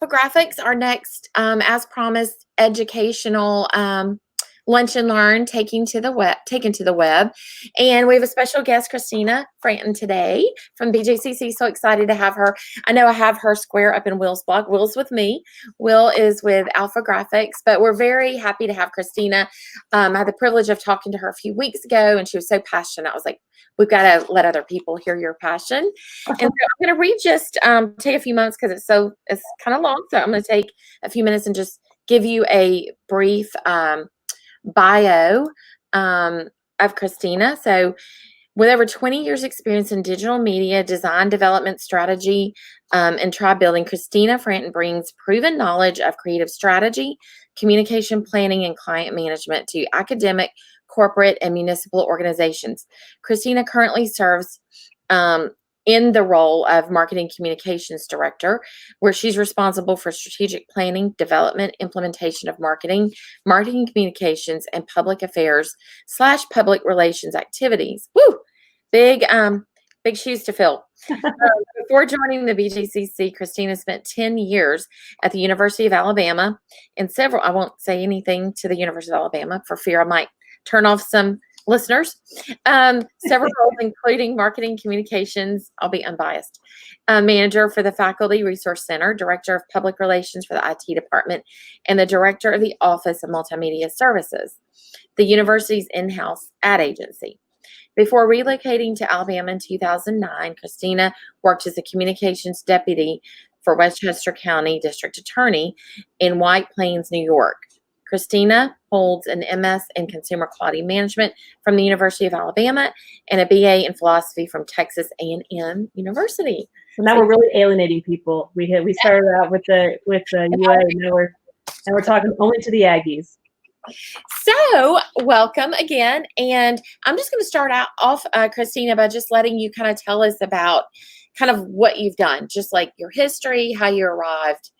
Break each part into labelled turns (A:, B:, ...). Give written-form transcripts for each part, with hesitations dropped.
A: Graphics, our next, as promised, educational lunch and learn taken to the web. And we have a special guest, Christina Franton, today from BJCC. So excited to have her. I know I have her square up in Will's blog. Will's with me. Will is with AlphaGraphics, but we're very happy to have Christina. I had the privilege of talking to her a few weeks ago, and she was so passionate. I was like, we've got to let other people hear your passion. And so I'm going to read just take a few minutes because it's kind of long. So I'm going to take a few minutes and just give you a brief bio of Christina. So with over 20 years experience in digital media, design, development, strategy, and tribe building, Christina Franton brings proven knowledge of creative strategy, communication planning, and client management to academic, corporate, and municipal organizations. Christina currently serves in the role of Marketing Communications Director, where she's responsible for strategic planning, development, implementation of marketing communications, and public affairs / public relations activities. Woo! Big shoes to fill. Before joining the BJCC, Christina spent 10 years at the University of Alabama and I won't say anything to the University of Alabama for fear I might turn off some listeners. Several roles, including marketing communications, I'll be unbiased, manager for the Faculty Resource Center, director of public relations for the IT department, and the director of the Office of Multimedia Services, the university's in-house ad agency. Before relocating to Alabama in 2009, Christina worked as a communications deputy for Westchester County District Attorney in White Plains, New York. Christina holds an MS in Consumer Quality Management from the University of Alabama and a BA in Philosophy from Texas A&M University.
B: So now we're really alienating people. We started out with the UA, and now we're talking only to the Aggies.
A: So welcome again, and I'm just going to start off, Christina, by just letting you kind of tell us about kind of what you've done, just like your history, how you arrived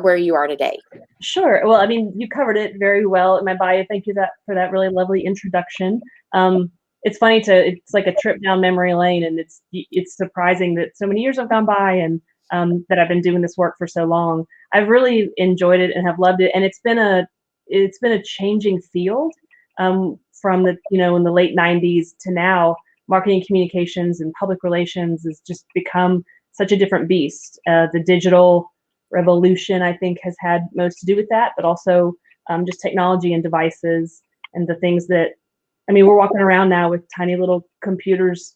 A: where you are today.
B: Sure. Well, I mean, you covered it very well in my bio. Thank you for that really lovely introduction. It's funny it's like a trip down memory lane, and it's surprising that so many years have gone by and that I've been doing this work for so long. I've really enjoyed it and have loved it, and it's been a changing field from the in the late 90s to now. Marketing communications and public relations has just become such a different beast. The digital revolution, I think, has had most to do with that, but also just technology and devices and the things that, I mean, we're walking around now with tiny little computers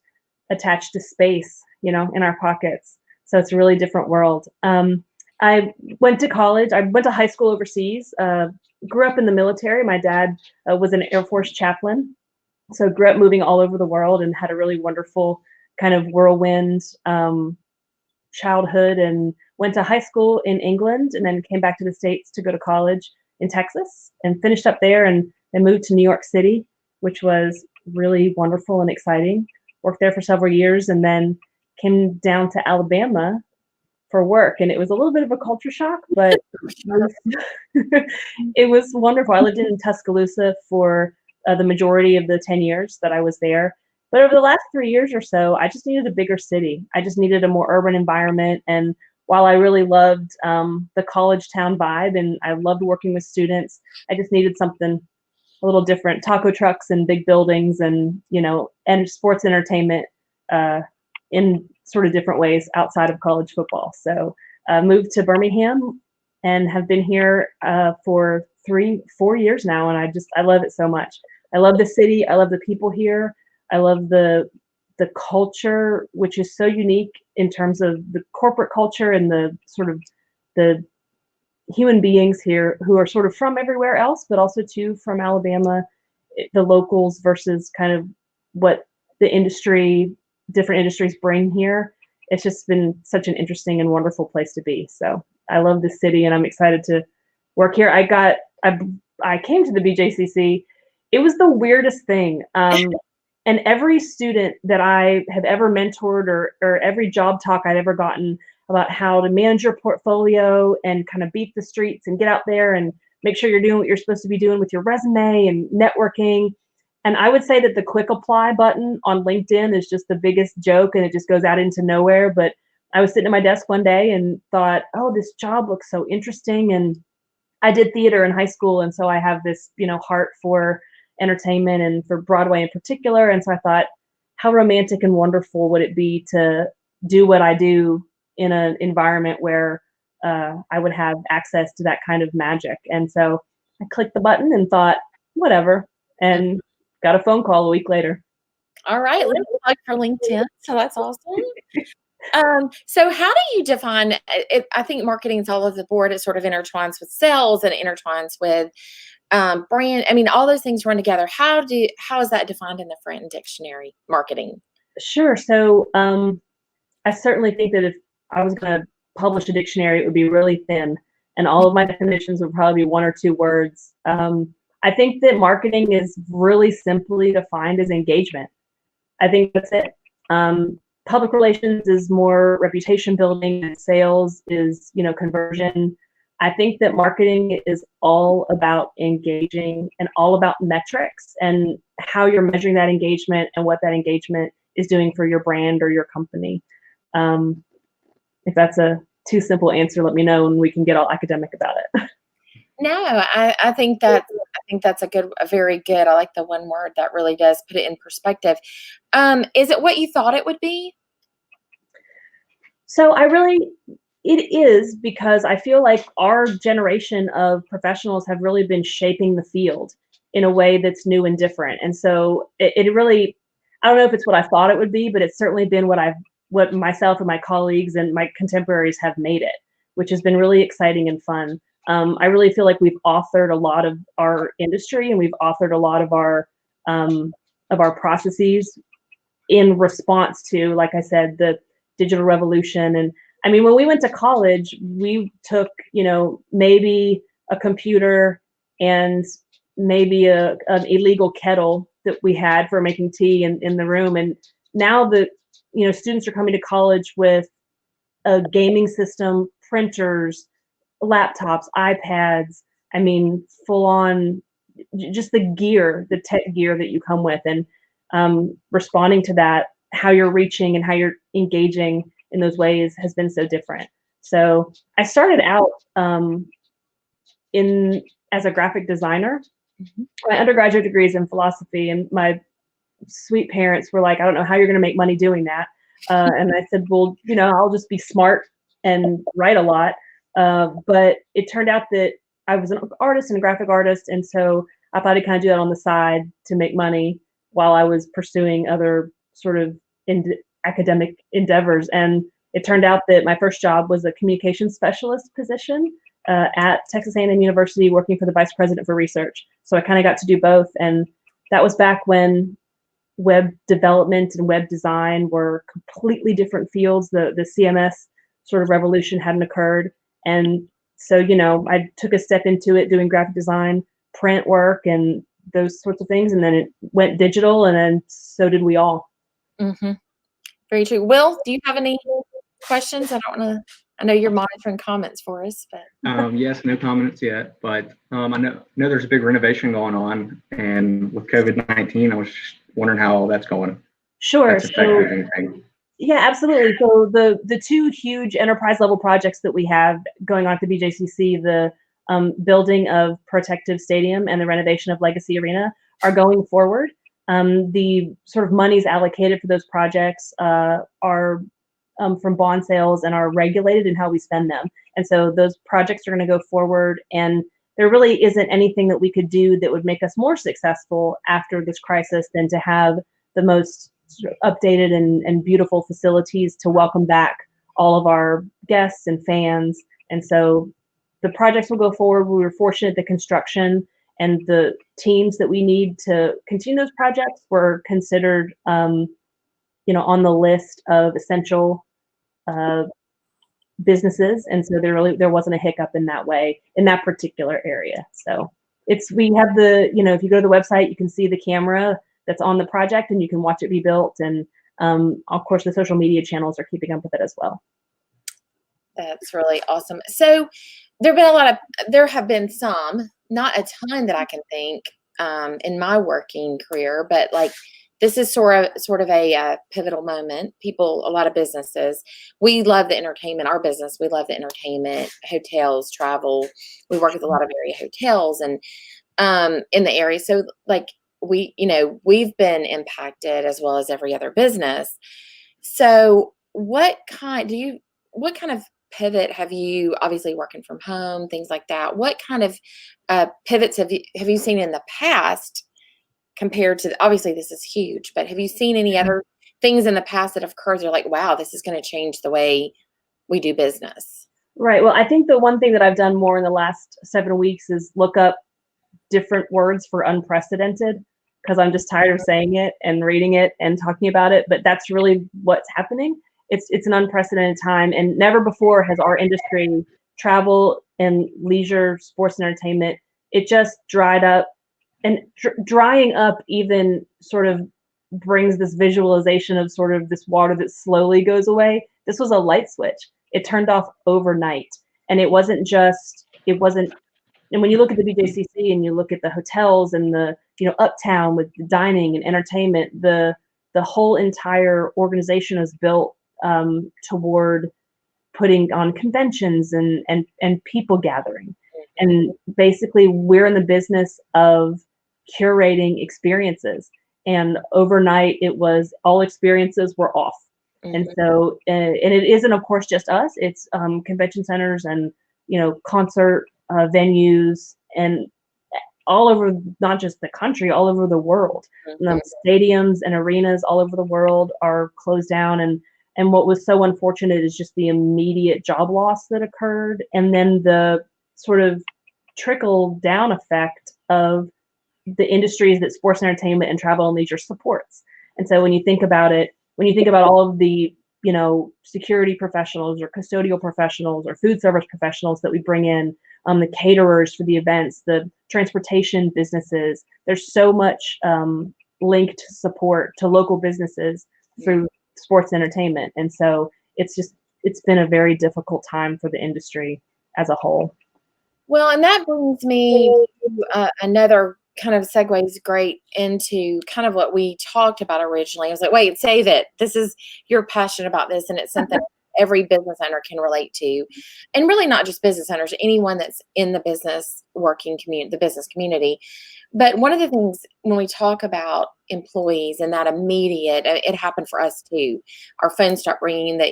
B: attached to space, in our pockets. So it's a really different world. I went to college. I went to high school overseas. Grew up in the military. My dad was an Air Force chaplain. So grew up moving all over the world and had a really wonderful kind of whirlwind childhood, and went to high school in England and then came back to the States to go to college in Texas and finished up there, and then moved to New York City, which was really wonderful and exciting. Worked there for several years and then came down to Alabama for work, and it was a little bit of a culture shock, but it was wonderful. I lived in Tuscaloosa for the majority of the 10 years that I was there. But over the last 3 years or so, I just needed a bigger city. I just needed a more urban environment. And while I really loved the college town vibe and I loved working with students, I just needed something a little different. Taco trucks and big buildings and, and sports entertainment in sort of different ways outside of college football. So moved to Birmingham and have been here for 4 years now. And I love it so much. I love the city. I love the people here. I love the culture, which is so unique in terms of the corporate culture and the sort of the human beings here who are sort of from everywhere else, but also too from Alabama, the locals versus kind of what the different industries bring here. It's just been such an interesting and wonderful place to be. So I love this city and I'm excited to work here. I came to the BJCC. It was the weirdest thing. And every student that I have ever mentored or every job talk I'd ever gotten about how to manage your portfolio and kind of beat the streets and get out there and make sure you're doing what you're supposed to be doing with your resume and networking. And I would say that the quick apply button on LinkedIn is just the biggest joke and it just goes out into nowhere. But I was sitting at my desk one day and thought, oh, this job looks so interesting. And I did theater in high school, and so I have this, heart for entertainment and for Broadway in particular. And so I thought, how romantic and wonderful would it be to do what I do in an environment where I would have access to that kind of magic. And so I clicked the button and thought, whatever, and got a phone call a week later.
A: All right, let's plug for LinkedIn. So that's awesome. So how do you define it? I think marketing is all over the board. It sort of intertwines with sales and intertwines with brand. I mean, all those things run together. How is that defined in the Franton Dictionary, marketing?
B: Sure. So I certainly think that if I was going to publish a dictionary, it would be really thin, and all of my definitions would probably be one or two words. I think that marketing is really simply defined as engagement. I think that's it. Public relations is more reputation building, and sales is, conversion. I think that marketing is all about engaging and all about metrics and how you're measuring that engagement and what that engagement is doing for your brand or your company. If that's a too simple answer, let me know and we can get all academic about it.
A: No, I think that's a very good. I like the one word that really does put it in perspective. Is it what you thought it would be?
B: So it is, because I feel like our generation of professionals have really been shaping the field in a way that's new and different. And so it really, I don't know if it's what I thought it would be, but it's certainly been what myself and my colleagues and my contemporaries have made it, which has been really exciting and fun. I really feel like we've authored a lot of our industry, and we've authored a lot of our processes in response to, like I said, the digital revolution. And I mean, when we went to college, we took, maybe a computer and maybe an illegal kettle that we had for making tea in the room. And now the, students are coming to college with a gaming system, printers, laptops, iPads. I mean, full on, just the tech gear that you come with, and responding to that, how you're reaching and how you're engaging in those ways has been so different. So I started out as a graphic designer. Mm-hmm. My undergraduate degree is in philosophy, and my sweet parents were like, I don't know how you're going to make money doing that. And I said, well, I'll just be smart and write a lot. But it turned out that I was an artist and a graphic artist. And so I thought I'd kind of do that on the side to make money while I was pursuing other sort of academic endeavors. And it turned out that my first job was a communications specialist position at Texas A&M University, working for the vice president for research. So I kind of got to do both. And that was back when web development and web design were completely different fields. The CMS sort of revolution hadn't occurred. And so, I took a step into it doing graphic design, print work, and those sorts of things. And then it went digital, and then so did we all.
A: Mm-hmm. Very true. Will, do you have any questions? I know you're monitoring comments for us, but.
C: Yes, no comments yet, but I know there's a big renovation going on, and with COVID-19, I was just wondering how all that's going.
B: Sure.
C: That's affecting anything.
B: Yeah, absolutely. So the two huge enterprise level projects that we have going on at the BJCC, the building of Protective Stadium and the renovation of Legacy Arena, are going forward. The sort of monies allocated for those projects are from bond sales and are regulated in how we spend them. And so those projects are going to go forward, and there really isn't anything that we could do that would make us more successful after this crisis than to have the most updated and beautiful facilities to welcome back all of our guests and fans. And so the projects will go forward. We were fortunate the construction and the teams that we need to continue those projects were considered, on the list of essential businesses. And so there wasn't a hiccup in that way, in that particular area. So we have if you go to the website, you can see the camera that's on the project and you can watch it be built. And of course, the social media channels are keeping up with it as well.
A: That's really awesome. So there have been some, not a ton that I can think in my working career, but like this is sort of a pivotal moment. People, a lot of businesses, we love the entertainment. Our business, we love the entertainment, hotels, travel. We work with a lot of area hotels and in the area. So like we've been impacted as well as every other business. So what kind of pivot have you, obviously working from home, things like that, what kind of pivots have you seen in the past compared to, obviously this is huge, but have you seen any other things in the past that have occurred that are like, wow, this is going to change the way we do business?
B: Right. Well, I think the one thing that I've done more in the last 7 weeks is look up different words for unprecedented, because I'm just tired of saying it and reading it and talking about it. But that's really what's happening. It's an unprecedented time, and never before has our industry, travel and leisure, sports and entertainment, it just dried up. And drying up even sort of brings this visualization of sort of this water that slowly goes away. This was a light switch. It turned off overnight. And it wasn't, and when you look at the BJCC and you look at the hotels and the, uptown with the dining and entertainment, the whole entire organization is built toward putting on conventions and people gathering. And basically we're in the business of curating experiences. And overnight it was all experiences were off. Mm-hmm. And so, and it isn't of course just us, it's convention centers and, concert venues and all over, not just the country, all over the world. Mm-hmm. Stadiums and arenas all over the world are closed down. And what was so unfortunate is just the immediate job loss that occurred. And then the sort of trickle down effect of the industries that sports and entertainment and travel and leisure supports. And so when you think about it, when you think about all of the, security professionals or custodial professionals or food service professionals that we bring in, the caterers for the events, the transportation businesses, there's so much linked support to local businesses through sports entertainment. And so it's been a very difficult time for the industry as a whole.
A: Well, and that brings me to another kind of segues great into kind of what we talked about originally. I was like, wait, say that you're passionate about this, and it's something every business owner can relate to. And really not just business owners, anyone that's in the business working community, the business community. But one of the things when we talk about employees and that immediate, it happened for us too. Our phones start ringing that,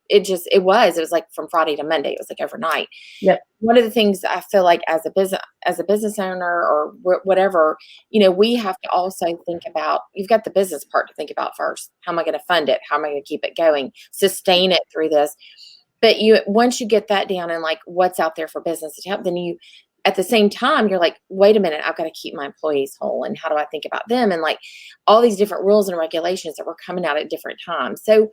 A: it was like from Friday to Monday. It was like overnight.
B: Yep.
A: One of the things I feel like as a business owner or whatever, we have to also think about, you've got the business part to think about first. How am I going to fund it? How am I going to keep it going, sustain it through this? But once you get that down and like what's out there for business to help, then at the same time, you're like, wait a minute, I've got to keep my employees whole. And how do I think about them? And like all these different rules and regulations that were coming out at different times. So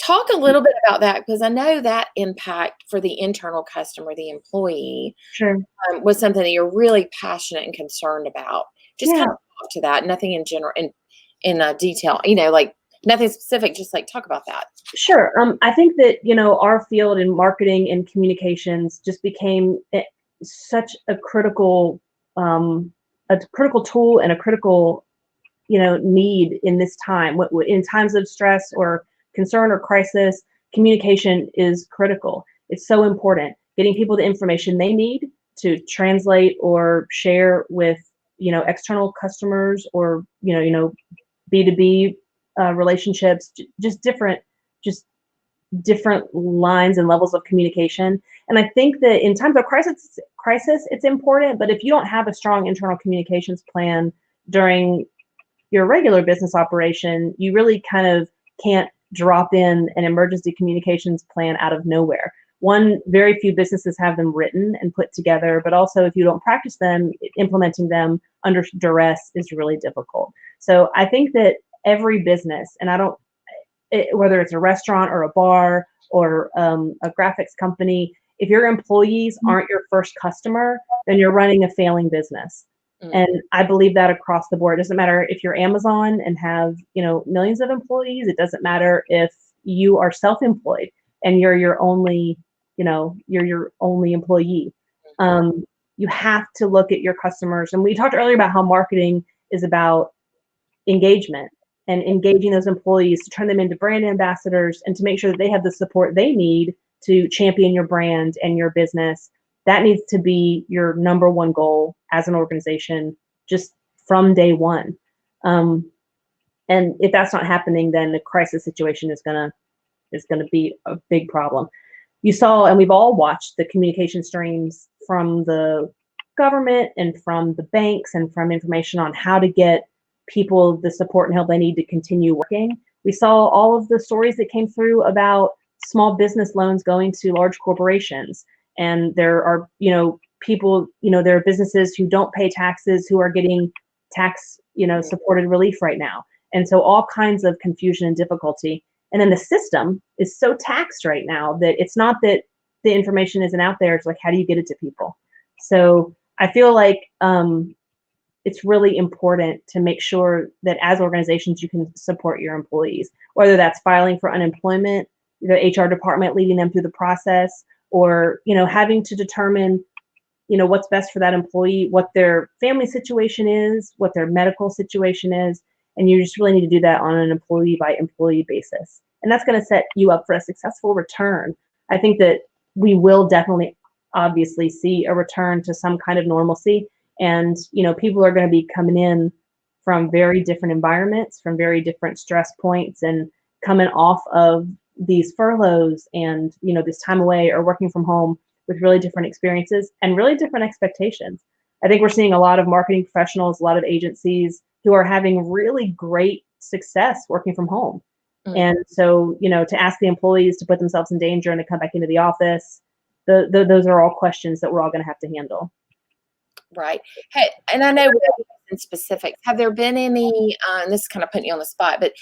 A: talk a little bit about that, because I know that impact for the internal customer, the employee,
B: sure,
A: was something that you're really passionate and concerned about. Just kind of talk to that. Nothing in general, in detail, like nothing specific. Just like talk about that.
B: Sure. I think that our field in marketing and communications just became such a critical tool and a critical need in this time. In times of stress or concern or crisis, communication is critical. It's so important. Getting people the information they need to translate or share with, external customers or, B2B relationships, just different lines and levels of communication. And I think that in times of crisis, it's important. But if you don't have a strong internal communications plan during your regular business operation, you really kind of can't drop in an emergency communications plan out of nowhere. One, very few businesses have them written and put together, but also if you don't practice them, implementing them under duress is really difficult. So I think that every business, and whether it's a restaurant or a bar or a graphics company, if your employees aren't your first customer, then you're running a failing business. And I believe that across the board. It doesn't matter if you're Amazon and have, millions of employees. It doesn't matter if you are self-employed and you're your only employee. You have to look at your customers. And we talked earlier about how marketing is about engagement and engaging those employees to turn them into brand ambassadors and to make sure that they have the support they need to champion your brand and your business. That needs to be your number one goal as an organization, just from day one. And if that's not happening, then the crisis situation is gonna be a big problem. You saw, and we've all watched the communication streams from the government and from the banks and from information on how to get people the support and help they need to continue working. We saw all of the stories that came through about small business loans going to large corporations. And there are, people, there are businesses who don't pay taxes who are getting tax, supported relief right now. And so all kinds of confusion and difficulty. And then the system is so taxed right now that it's not that the information isn't out there. It's like, how do you get it to people? So I feel like it's really important to make sure that as organizations, you can support your employees, whether that's filing for unemployment, the HR department leading them through the process, or, having to determine, what's best for that employee, what their family situation is, what their medical situation is. And you just really need to do that on an employee by employee basis. And that's going to set you up for a successful return. I think that we will definitely, obviously, see a return to some kind of normalcy. And, people are going to be coming in from very different environments, from very different stress points, and coming off of these furloughs and, this time away or working from home with really different experiences and really different expectations. I think we're seeing a lot of marketing professionals, a lot of agencies who are having really great success working from home. Mm-hmm. And so, to ask the employees to put themselves in danger and to come back into the office, those are all questions that we're all going to have to handle.
A: Right. Hey, and I know in specifics, have there been any, and this is kind of putting you on the spot, but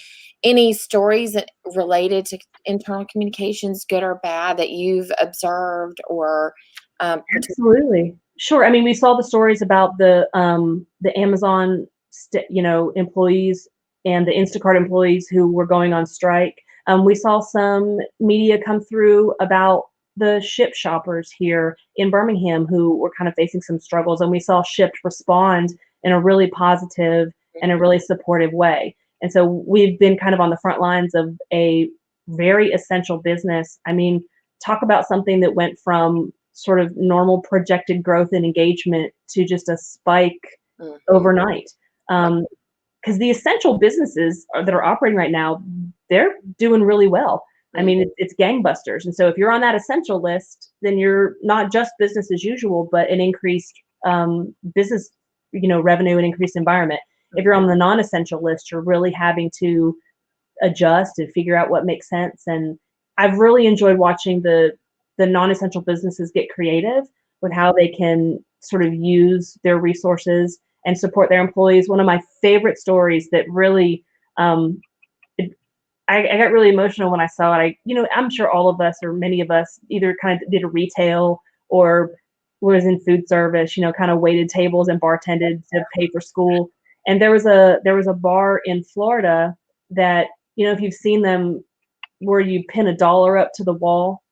A: any stories that related to internal communications, good or bad, that you've observed or?
B: Absolutely. Sure. I mean, we saw the stories about the Amazon, employees and the Instacart employees who were going on strike. We saw some media come through about the Shipt shoppers here in Birmingham who were kind of facing some struggles, and we saw Shipt respond in a really positive and a really supportive way. And so we've been kind of on the front lines of a very essential business. I mean, talk about something that went from sort of normal projected growth and engagement to just a spike overnight. Because the essential businesses that are operating right now, they're doing really well. I mean, it's gangbusters. And so if you're on that essential list, then you're not just business as usual, but an increased business, revenue and increased environment. If you're on the non-essential list, you're really having to adjust and figure out what makes sense. And I've really enjoyed watching the non-essential businesses get creative with how they can sort of use their resources and support their employees. One of my favorite stories that really, I got really emotional when I saw it. I'm sure all of us or many of us either kind of did a retail or was in food service, kind of waited tables and bartended to pay for school. And there was a bar in Florida that, if you've seen them, where you pin $1 up to the wall,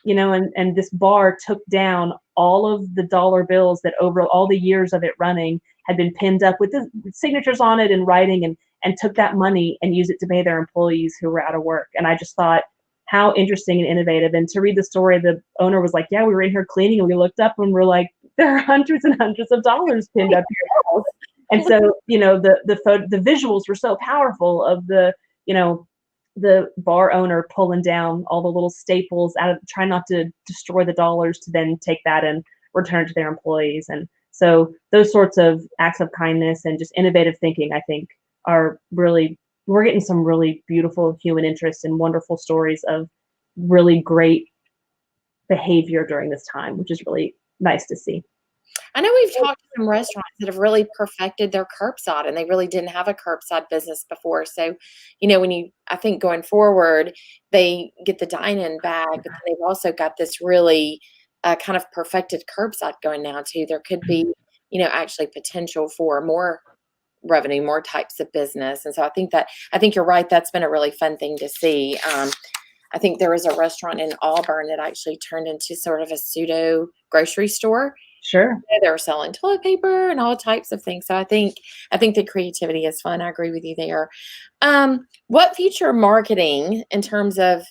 B: and this bar took down all of the dollar bills that over all the years of it running had been pinned up with the signatures on it and writing, and took that money and used it to pay their employees who were out of work. And I just thought, how interesting and innovative. And to read the story, the owner was like, yeah, we were in here cleaning and we looked up and we're like, there are hundreds and hundreds of dollars pinned up here. And so, the visuals were so powerful of the bar owner pulling down all the little staples out of, trying not to destroy the dollars to then take that and return to their employees. And so those sorts of acts of kindness and just innovative thinking, I think, are really, we're getting some really beautiful human interest and wonderful stories of really great behavior during this time, which is really nice to see.
A: I know we've talked to some restaurants that have really perfected their curbside, and they really didn't have a curbside business before. So, I think going forward, they get the dine-in bag, but then they've also got this really kind of perfected curbside going now too. There could be, actually potential for more revenue, more types of business. And so I think you're right. That's been a really fun thing to see. I think there was a restaurant in Auburn that actually turned into sort of a pseudo grocery store.
B: Sure.
A: They're selling toilet paper and all types of things. So I think the creativity is fun. I agree with you there. What future marketing in terms of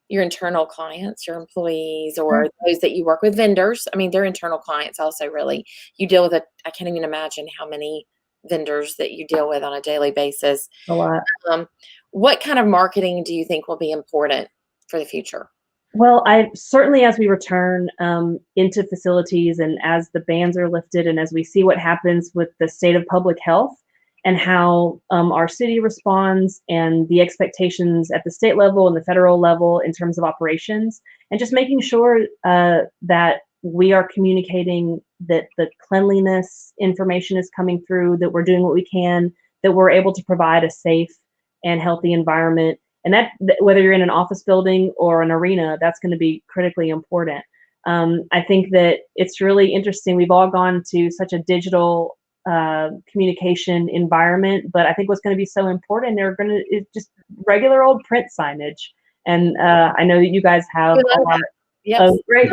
A: your internal clients, your employees, or those that you work with, vendors? I mean, they're internal clients also, really. You deal with I can't even imagine how many vendors that you deal with on a daily basis.
B: A lot.
A: What kind of marketing do you think will be important for the future?
B: Well, I certainly, as we return into facilities and as the bans are lifted and as we see what happens with the state of public health and how our city responds and the expectations at the state level and the federal level in terms of operations, and just making sure that we are communicating that the cleanliness information is coming through, that we're doing what we can, that we're able to provide a safe and healthy environment. And that whether you're in an office building or an arena, that's going to be critically important. I think that it's really interesting. We've all gone to such a digital communication environment, but I think what's going to be so important, they're going to just regular old print signage. And I know that you guys have a lot of great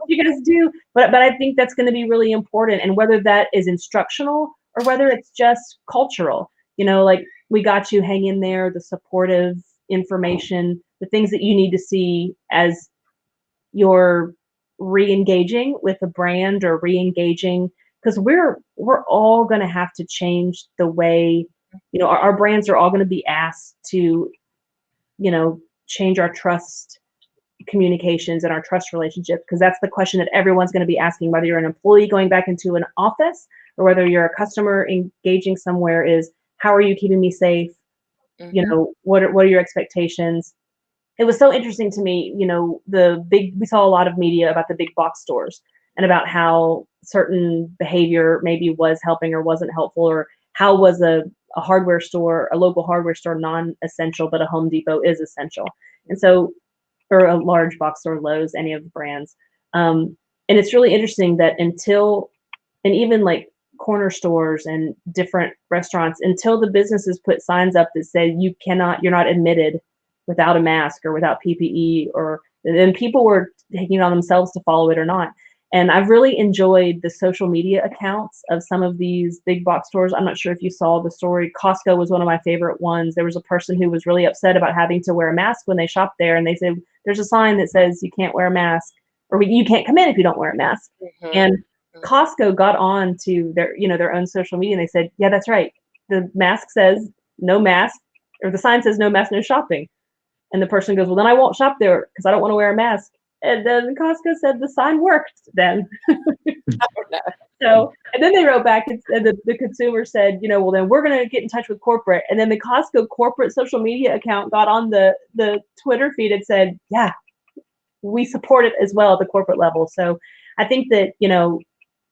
B: you guys do, but I think that's going to be really important. And whether that is instructional or whether it's just cultural, like, we got you, hang in there, the supportive information, the things that you need to see as you're re-engaging with a brand or re-engaging, because we're all going to have to change the way, our brands are all going to be asked to, change our trust communications and our trust relationships, because that's the question that everyone's going to be asking, whether you're an employee going back into an office or whether you're a customer engaging somewhere, is how are you keeping me safe? What are your expectations? It was so interesting to me, we saw a lot of media about the big box stores and about how certain behavior maybe was helping or wasn't helpful, or how was a hardware store, a local hardware store, non-essential, but a Home Depot is essential. And so, or a large box store, Lowe's, any of the brands. And it's really interesting that and even like corner stores and different restaurants, until the businesses put signs up that say you're not admitted without a mask or without PPE, or then people were taking it on themselves to follow it or not. And I've really enjoyed the social media accounts of some of these big box stores. I'm not sure if you saw the story. Costco was one of my favorite ones. There was a person who was really upset about having to wear a mask when they shop there, and they said there's a sign that says you can't wear a mask, or you can't come in if you don't wear a mask. And Costco got on to their own social media, and they said, yeah, that's right. The mask says no mask, or the sign says no mask, no shopping. And the person goes, well, then I won't shop there because I don't want to wear a mask. And then Costco said the sign worked then. So, and then they wrote back and the consumer said, well, then we're going to get in touch with corporate. And then the Costco corporate social media account got on the Twitter feed and said, yeah, we support it as well at the corporate level. So I think that,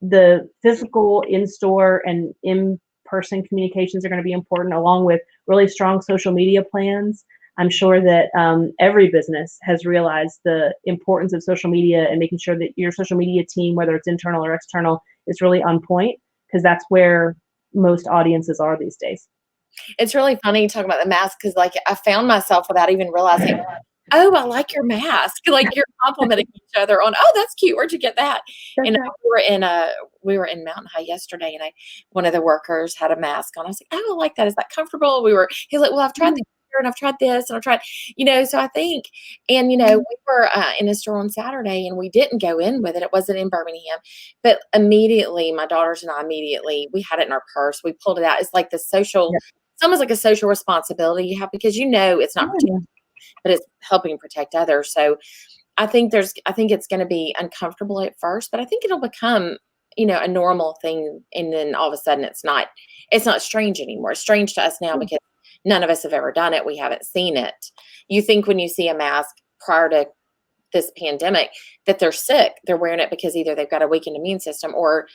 B: the physical in-store and in-person communications are going to be important, along with really strong social media plans. I'm sure that every business has realized the importance of social media and making sure that your social media team, whether it's internal or external, is really on point, because that's where most audiences are these days.
A: It's really funny talking about the mask, because like I found myself without even realizing, oh, I like your mask. Like, you're complimenting each other on, oh, that's cute. Where'd you get that?
B: That's right.
A: We were in Mountain High yesterday, and one of the workers had a mask on. I was like, oh, I like that. Is that comfortable? He's like, well, I've tried and I've tried this and I've tried, so I think, and, we were in a store on Saturday, and we didn't go in with it. It wasn't in Birmingham, but immediately my daughters and I we had it in our purse. We pulled it out. It's like it's almost like a social responsibility you have, because, it's not protecting, but it's helping protect others. So I think it's going to be uncomfortable at first, but I think it'll become, a normal thing. And then all of a sudden it's not strange anymore. It's strange to us now because none of us have ever done it. We haven't seen it. You think when you see a mask prior to this pandemic that they're sick, they're wearing it because either they've got a weakened immune system or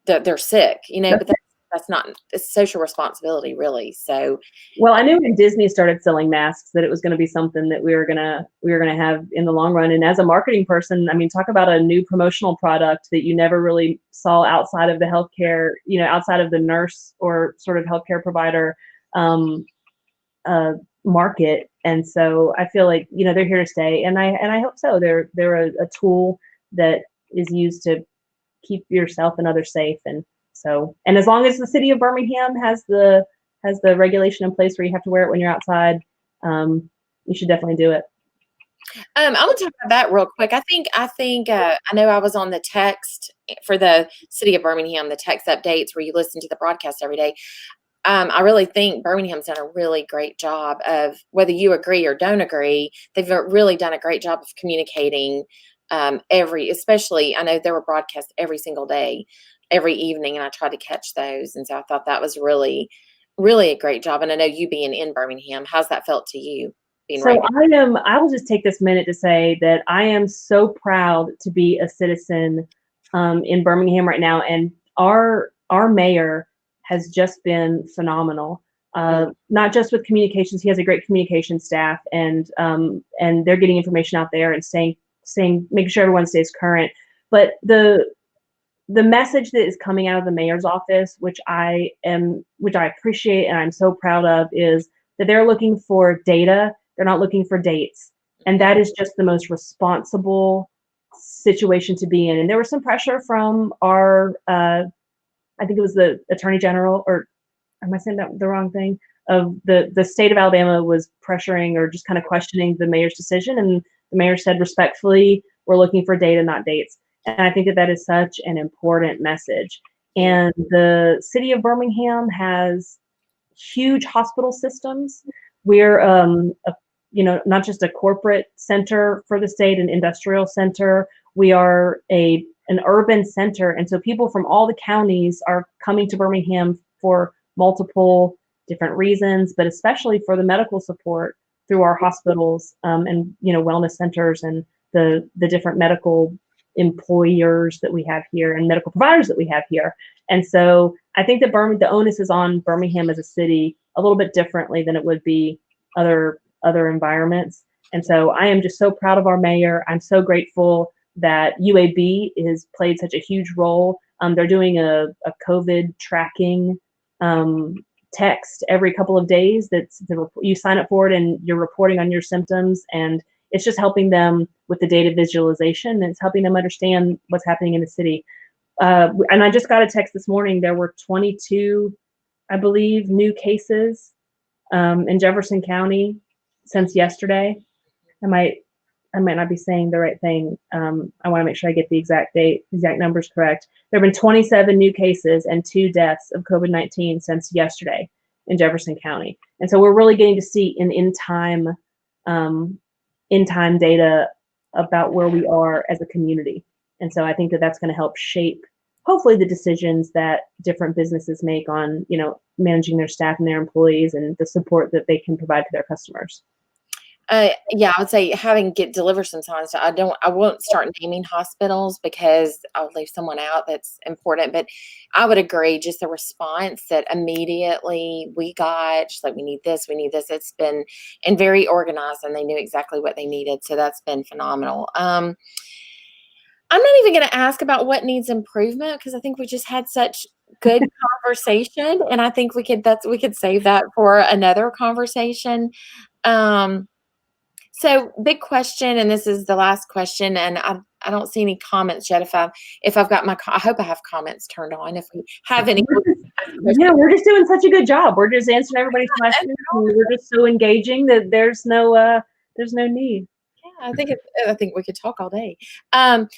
A: they're sick, but that's not, it's social responsibility, really. So,
B: well, I knew when Disney started selling masks that it was going to be something that we were going to have in the long run. And as a marketing person, I mean, talk about a new promotional product that you never really saw outside of the healthcare, outside of the nurse or sort of healthcare provider market. And so I feel like, they're here to stay, and I hope so. They're a tool that is used to keep yourself and others safe. And as long as the city of Birmingham has the regulation in place where you have to wear it when you're outside, you should definitely do it.
A: I'm gonna talk about that real quick. I think I know I was on the text for the city of Birmingham, the text updates where you listen to the broadcast every day. I really think Birmingham's done a really great job of, whether you agree or don't agree, they've really done a great job of communicating especially, I know there were broadcasts every single day, every evening, and I tried to catch those. And so I thought that was really, really a great job. And I know you being in Birmingham, how's that felt to you?
B: So I will just take this minute to say that I am so proud to be a citizen in Birmingham right now. And our mayor has just been phenomenal. Not just with communications, he has a great communication staff, and they're getting information out there and making sure everyone stays current. But the message that is coming out of the mayor's office, which I appreciate and I'm so proud of, is that they're looking for data. They're not looking for dates. And that is just the most responsible situation to be in. And there was some pressure from our, I think it was the Attorney General, or am I saying that the wrong thing? Of the state of Alabama was pressuring or just kind of questioning the mayor's decision. And the mayor said respectfully, we're looking for data, not dates. And I think that is such an important message. And the city of Birmingham has huge hospital systems. We're not just a corporate center for the state, an industrial center. We are an urban center. And so people from all the counties are coming to Birmingham for multiple different reasons, but especially for the medical support through our hospitals and wellness centers and the different medical employers that we have here and medical providers that we have here. And so I think that the onus is on Birmingham as a city a little bit differently than it would be other environments. And so I am just so proud of our mayor. I'm so grateful that UAB has played such a huge role. They're doing a COVID tracking text every couple of days. You sign up for it and you're reporting on your symptoms, and it's just helping them with the data visualization, and it's helping them understand what's happening in the city. And I just got a text this morning. There were 22, I believe, new cases in Jefferson County since yesterday. I might not be saying the right thing. I want to make sure I get the exact numbers correct. There have been 27 new cases and 2 deaths of COVID-19 since yesterday in Jefferson County. And so we're really getting to see in time data about where we are as a community. And so I think that that's going to help shape, hopefully, the decisions that different businesses make on, managing their staff and their employees and the support that they can provide to their customers.
A: Yeah, I would say deliver some signs. I won't start naming hospitals because I'll leave someone out that's important, but I would agree, just the response that immediately we got, just like, we need this. It's been, and very organized, and they knew exactly what they needed. So that's been phenomenal. I'm not even going to ask about what needs improvement, because I think we just had such good conversation, and I think we could save that for another conversation. So big question, and this is the last question, and I don't see any comments yet. If I've got I hope I have comments turned on. If we have any,
B: we're just doing such a good job. We're just answering everybody's questions. We're just so engaging that there's no need.
A: Yeah, I think we could talk all day.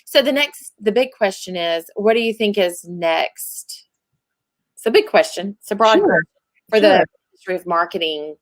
A: So the big question is, what do you think is next? It's a big question. It's a broad question for the industry of marketing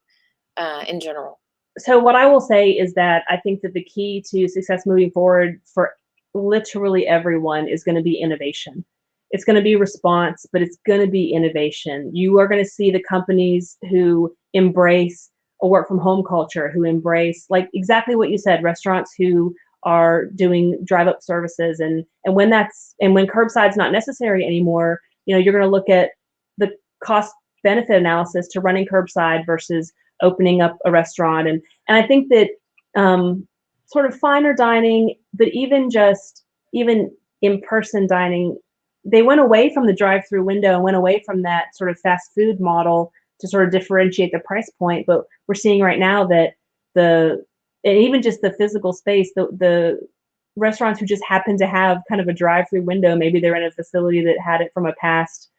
A: in general.
B: So what I will say is that I think that the key to success moving forward for literally everyone is going to be innovation. It's going to be response, but it's going to be innovation. You are going to see the companies who embrace a work from home culture, who embrace, like exactly what you said, restaurants who are doing drive up services. And when curbside's not necessary anymore, you're going to look at the cost benefit analysis to running curbside versus opening up a restaurant. And I think that sort of finer dining, but even in-person dining, they went away from the drive-through window and went away from that sort of fast food model to sort of differentiate the price point. But we're seeing right now that and even just the physical space, the restaurants who just happen to have kind of a drive-through window, maybe they're in a facility that had it from a past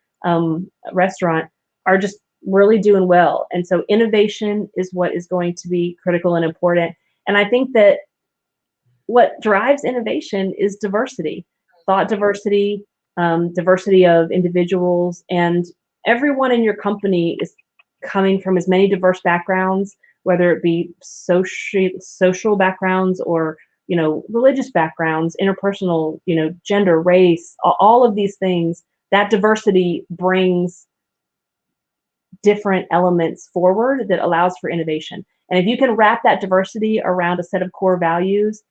B: restaurant, are just really doing well. And so innovation is what is going to be critical and important. And I think that what drives innovation is diversity, thought diversity, diversity of individuals, and everyone in your company is coming from as many diverse backgrounds, whether it be social backgrounds or, you know, religious backgrounds, interpersonal, you know, gender, race, all of these things. That diversity brings different elements forward that allows for innovation. And if you can wrap that diversity around a set of core values,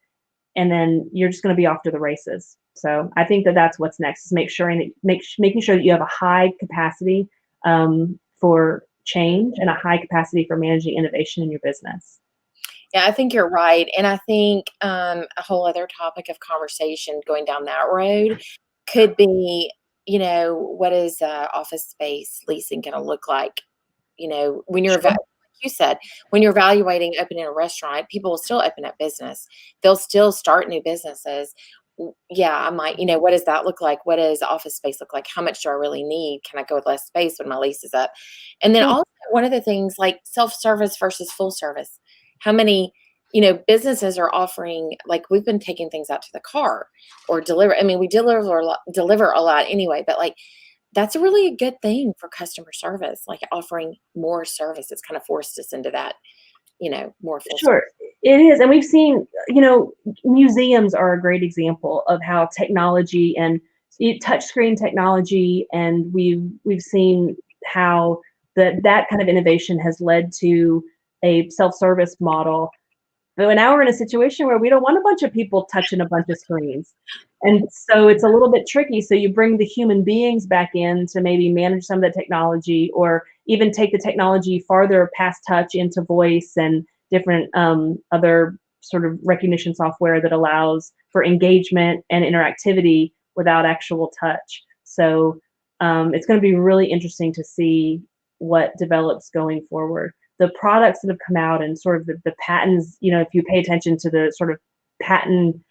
B: and then you're just going to be off to the races. So I think that that's what's next, is making sure that you have a high capacity for change and a high capacity for managing innovation in your business.
A: Yeah, I think you're right. And I think a whole other topic of conversation going down that road could be, you know, what is office space leasing going to look like? You know, when you're, like you said, when you're evaluating opening a restaurant, people will still open up business. They'll still start new businesses. Yeah, I might, you know, what does that look like? What does office space look like? How much do I really need? Can I go with less space when my lease is up? And then also one of the things like self-service versus full service. How many, you know, businesses are offering, like we've been taking things out to the car or deliver. I mean, we deliver a lot anyway, but like that's really a good thing for customer service, like offering more service. It's kind of forced us into that, you know, more full
B: Sure, it is. And we've seen, you know, museums are a great example of how technology and touchscreen technology, and we've seen how that kind of innovation has led to a self-service model. But now we're in a situation where we don't want a bunch of people touching a bunch of screens. And so it's a little bit tricky. So you bring the human beings back in to maybe manage some of the technology, or even take the technology farther past touch into voice and different other sort of recognition software that allows for engagement and interactivity without actual touch. So it's going to be really interesting to see what develops going forward. The products that have come out and sort of the patents, you know, if you pay attention to the sort of patent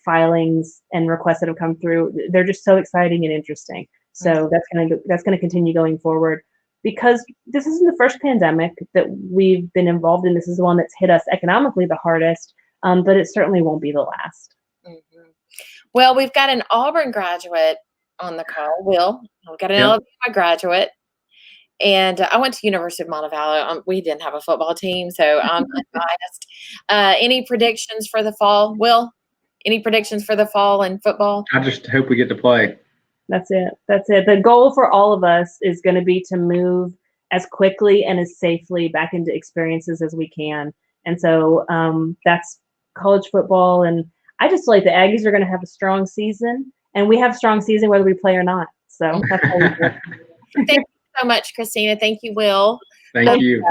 B: filings and requests that have come through, they're just so exciting and interesting. So that's gonna continue going forward, because this isn't the first pandemic that we've been involved in. This is the one that's hit us economically the hardest, but it certainly won't be the last.
A: Mm-hmm. Well, we've got an Auburn graduate on the call. Will, we've got an Alabama graduate. And I went to University of Montevallo. We didn't have a football team, so I'm unbiased. Any predictions for the fall? Will, any predictions for the fall in football?
C: I just hope we get to play.
B: That's it. That's it. The goal for all of us is going to be to move as quickly and as safely back into experiences as we can. And so that's college football. And I just feel like the Aggies are going to have a strong season, and we have a strong season whether we play or not. So that's how we do it.
A: Thank you so much, Christina. Thank you, Will.
C: Thank you.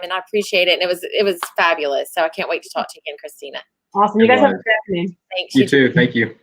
A: And I appreciate it. And it was fabulous. So I can't wait to talk to you again, Christina.
B: Awesome. You guys have a good afternoon.
A: Thanks.
C: You too. Thank you.